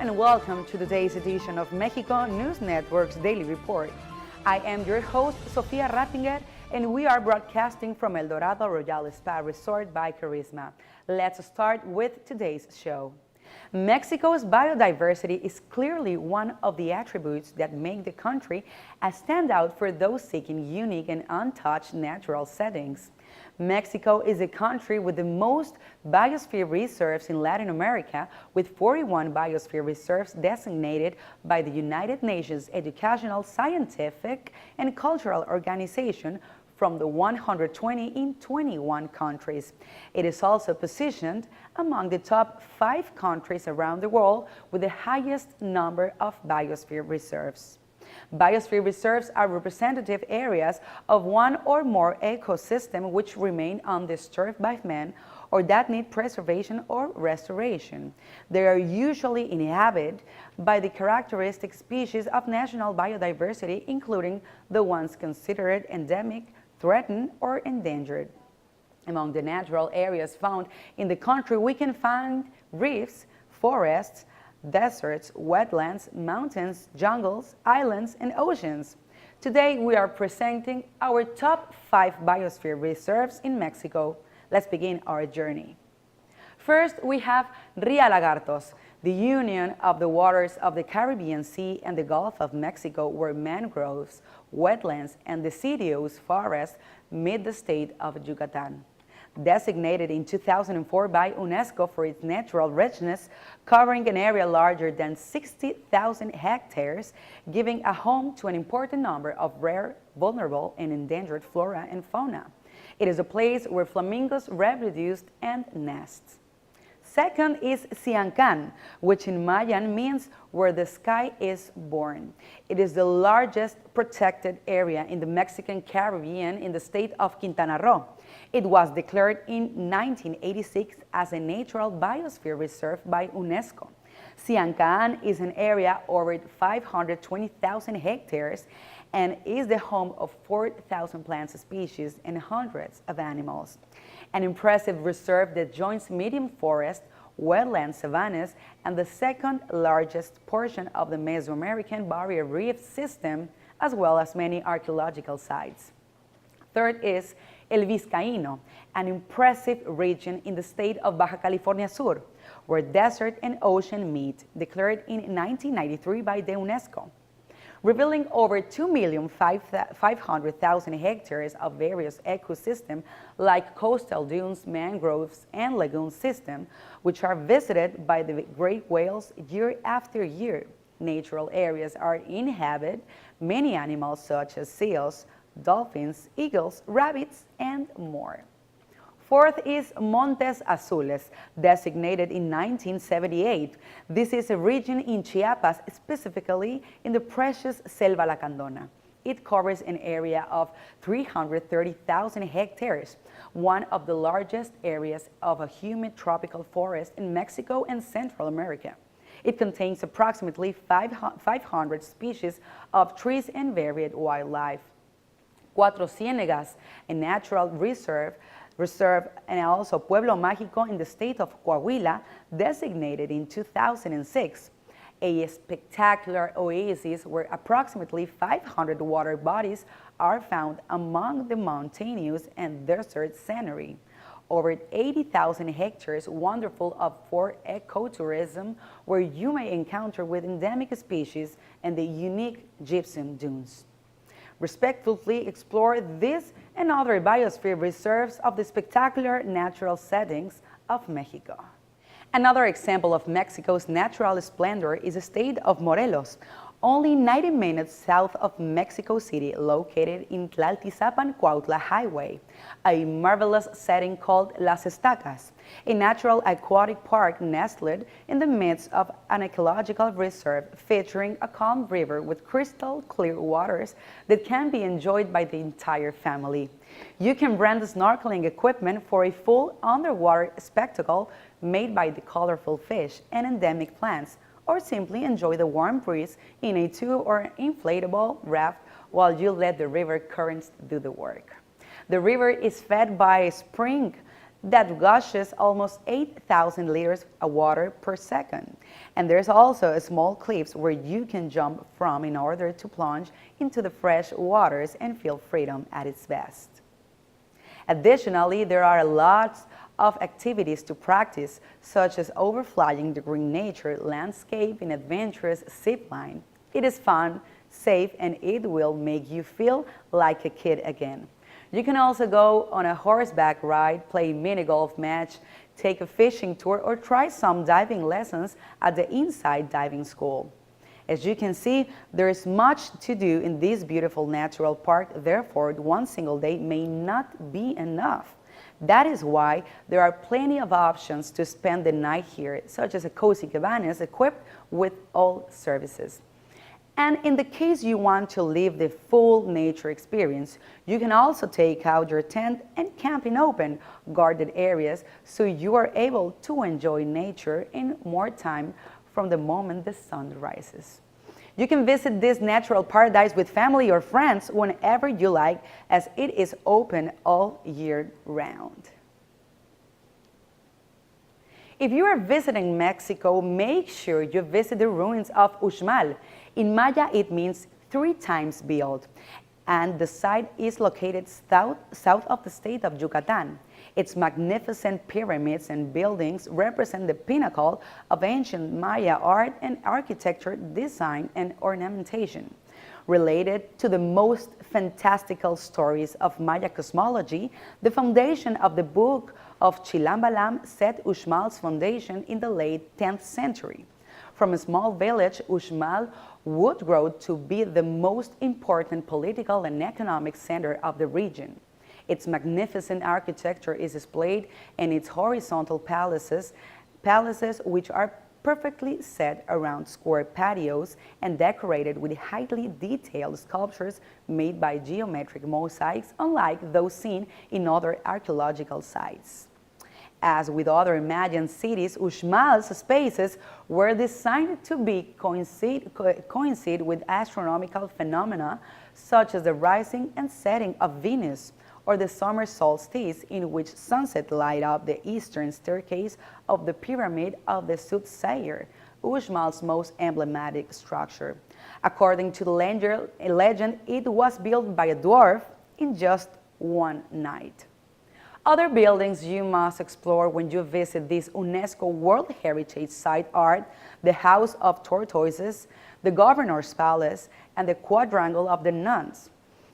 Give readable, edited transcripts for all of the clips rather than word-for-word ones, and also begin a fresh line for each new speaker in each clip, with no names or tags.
and welcome to today's edition of Mexico News Network's Daily Report. I am your host, Sofia Rattinger, and we are broadcasting from El Dorado Royal Spa Resort by Charisma. Let's start with today's show. Mexico's biodiversity is clearly one of the attributes that make the country a standout for those seeking unique and untouched natural settings. Mexico is a country with the most biosphere reserves in Latin America, with 41 biosphere reserves designated by the United Nations Educational, Scientific, and Cultural Organization from the 120 in 21 countries. It is also positioned among the top 5 countries around the world with the highest number of biosphere reserves. Biosphere reserves are representative areas of one or more ecosystems which remain undisturbed by man or that need preservation or restoration. They are usually inhabited by the characteristic species of national biodiversity, including the ones considered endemic, threatened, or endangered. Among the natural areas found in the country, we can find reefs, forests, deserts, wetlands, mountains, jungles, islands, and oceans. Today, we are presenting our top 5 biosphere reserves in Mexico. Let's begin our journey. First, we have Ria Lagartos, the union of the waters of the Caribbean Sea and the Gulf of Mexico, where mangroves, wetlands, and deciduous forests meet the state of Yucatan. Designated in 2004 by UNESCO for its natural richness, covering an area larger than 60,000 hectares, giving a home to an important number of rare, vulnerable, and endangered flora and fauna. It is a place where flamingos reproduce and nest. Second is Siancan, which in Mayan means where the sky is born. It is the largest protected area in the Mexican Caribbean in the state of Quintana Roo. It was declared in 1986 as a natural biosphere reserve by UNESCO. Siancan is an area over 520,000 hectares and is the home of 4,000 plant species and hundreds of animals. An impressive reserve that joins medium forest, wetland savannas, and the second largest portion of the Mesoamerican Barrier Reef system, as well as many archaeological sites. Third is El Vizcaíno, an impressive region in the state of Baja California Sur, where desert and ocean meet, declared in 1993 by the UNESCO. Revealing over 2,500,000 hectares of various ecosystems like coastal dunes, mangroves, and lagoon systems, which are visited by the great whales year after year. Natural areas are inhabited many animals such as seals, dolphins, eagles, rabbits, and more. Fourth is Montes Azules, designated in 1978. This is a region in Chiapas, specifically in the precious Selva Lacandona. It covers an area of 330,000 hectares, one of the largest areas of a humid tropical forest in Mexico and Central America. It contains approximately 500 species of trees and varied wildlife. Cuatro Ciénegas, a natural reserve, and also Pueblo Mágico in the state of Coahuila, designated in 2006. A spectacular oasis where approximately 500 water bodies are found among the mountainous and desert scenery. Over 80,000 hectares wonderful for ecotourism, where you may encounter with endemic species and the unique gypsum dunes. Respectfully explore this and other biosphere reserves of the spectacular natural settings of Mexico. Another example of Mexico's natural splendor is the state of Morelos, only 90 minutes south of Mexico City, located in Tlaltizapan-Cuautla Highway, a marvelous setting called Las Estacas, a natural aquatic park nestled in the midst of an ecological reserve featuring a calm river with crystal clear waters that can be enjoyed by the entire family. You can rent snorkeling equipment for a full underwater spectacle made by the colorful fish and endemic plants, or simply enjoy the warm breeze in a tube or inflatable raft while you let the river currents do the work. The river is fed by a spring that gushes almost 8,000 liters of water per second. And there's also small cliffs where you can jump from in order to plunge into the fresh waters and feel freedom at its best. Additionally, there are lots of activities to practice, such as overflying the green nature landscape in adventurous zip line. It is fun, safe, and it will make you feel like a kid again. You can also go on a horseback ride, play a mini golf match, take a fishing tour, or try some diving lessons at the Inside Diving School. As you can see, there is much to do in this beautiful natural park, therefore one single day may not be enough. That is why there are plenty of options to spend the night here, such as a cozy cabanas equipped with all services. And in the case you want to live the full nature experience, you can also take out your tent and camp in open, guarded areas so you are able to enjoy nature in more time from the moment the sun rises. You can visit this natural paradise with family or friends whenever you like, as it is open all year round. If you are visiting Mexico, make sure you visit the ruins of Uxmal. In Maya, it means 3 times built, and the site is located south of the state of Yucatan. Its magnificent pyramids and buildings represent the pinnacle of ancient Maya art and architecture, design, and ornamentation. Related to the most fantastical stories of Maya cosmology, the foundation of the Book of Chilambalam set Uxmal's foundation in the late 10th century. From a small village, Uxmal would grow to be the most important political and economic center of the region. Its magnificent architecture is displayed in its horizontal palaces which are perfectly set around square patios and decorated with highly detailed sculptures made by geometric mosaics, unlike those seen in other archaeological sites. As with other Mayan cities, Uxmal's spaces were designed to coincide with astronomical phenomena such as the rising and setting of Venus, or the summer solstice, in which sunset light up the eastern staircase of the Pyramid of the Soothsayer, Uxmal's most emblematic structure. According to the legend, it was built by a dwarf in just one night. Other buildings you must explore when you visit this UNESCO World Heritage Site are the House of Tortoises, the Governor's Palace, and the Quadrangle of the Nuns,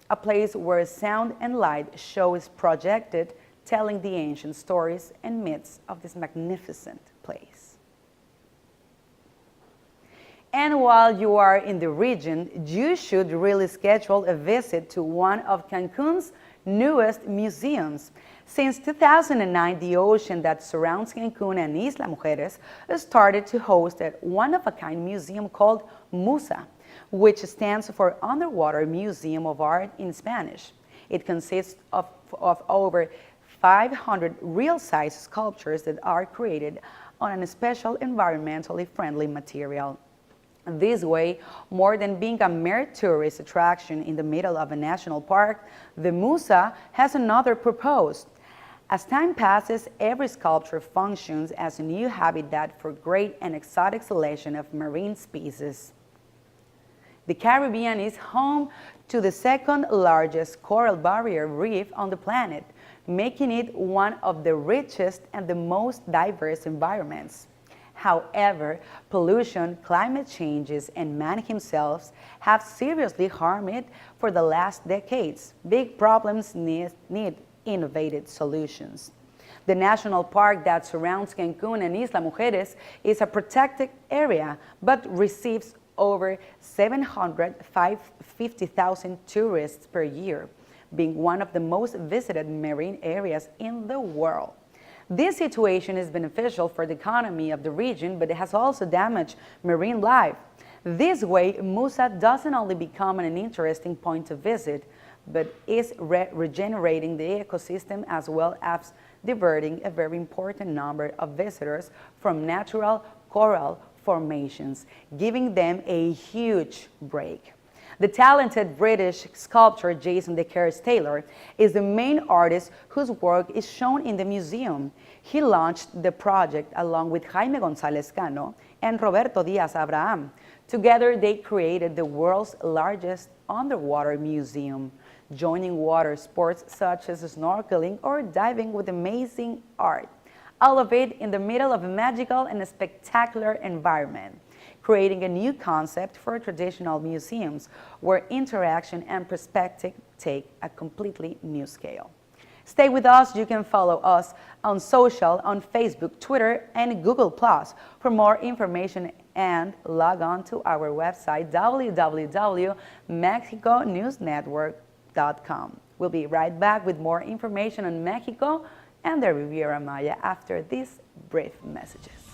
a place where sound and light show is projected, telling the ancient stories and myths of this magnificent place. And while you are in the region, you should really schedule a visit to one of Cancun's newest museums. Since 2009, the ocean that surrounds Cancun and Isla Mujeres started to host a one-of-a-kind museum called MUSA, which stands for Underwater Museum of Art in Spanish. It consists of over 500 real-size sculptures that are created on a special environmentally friendly material. This way, more than being a mere tourist attraction in the middle of a national park, the MUSA has another purpose. As time passes, every sculpture functions as a new habitat for great and exotic selection of marine species. The Caribbean is home to the second largest coral barrier reef on the planet, making it one of the richest and the most diverse environments. However, pollution, climate changes, and man himself have seriously harmed it for the last decades. Big problems need innovative solutions. The national park that surrounds Cancun and Isla Mujeres is a protected area, but receives over 750,000 tourists per year, being one of the most visited marine areas in the world. This situation is beneficial for the economy of the region, but it has also damaged marine life. This way, MUSA doesn't only become an interesting point to visit, but is regenerating the ecosystem as well as diverting a very important number of visitors from natural coral formations, giving them a huge break. The talented British sculptor Jason De Caires Taylor is the main artist whose work is shown in the museum. He launched the project along with Jaime González Cano and Roberto Díaz Abraham. Together, they created the world's largest underwater museum, joining water sports such as snorkeling or diving with amazing art. All of it in the middle of a magical and a spectacular environment, creating a new concept for traditional museums where interaction and perspective take a completely new scale. Stay with us. You can follow us on social, on Facebook, Twitter, and Google+ for more information, and log on to our website, www.mexiconewsnetwork.com. We'll be right back with more information on Mexico and the Riviera Maya after these brief messages.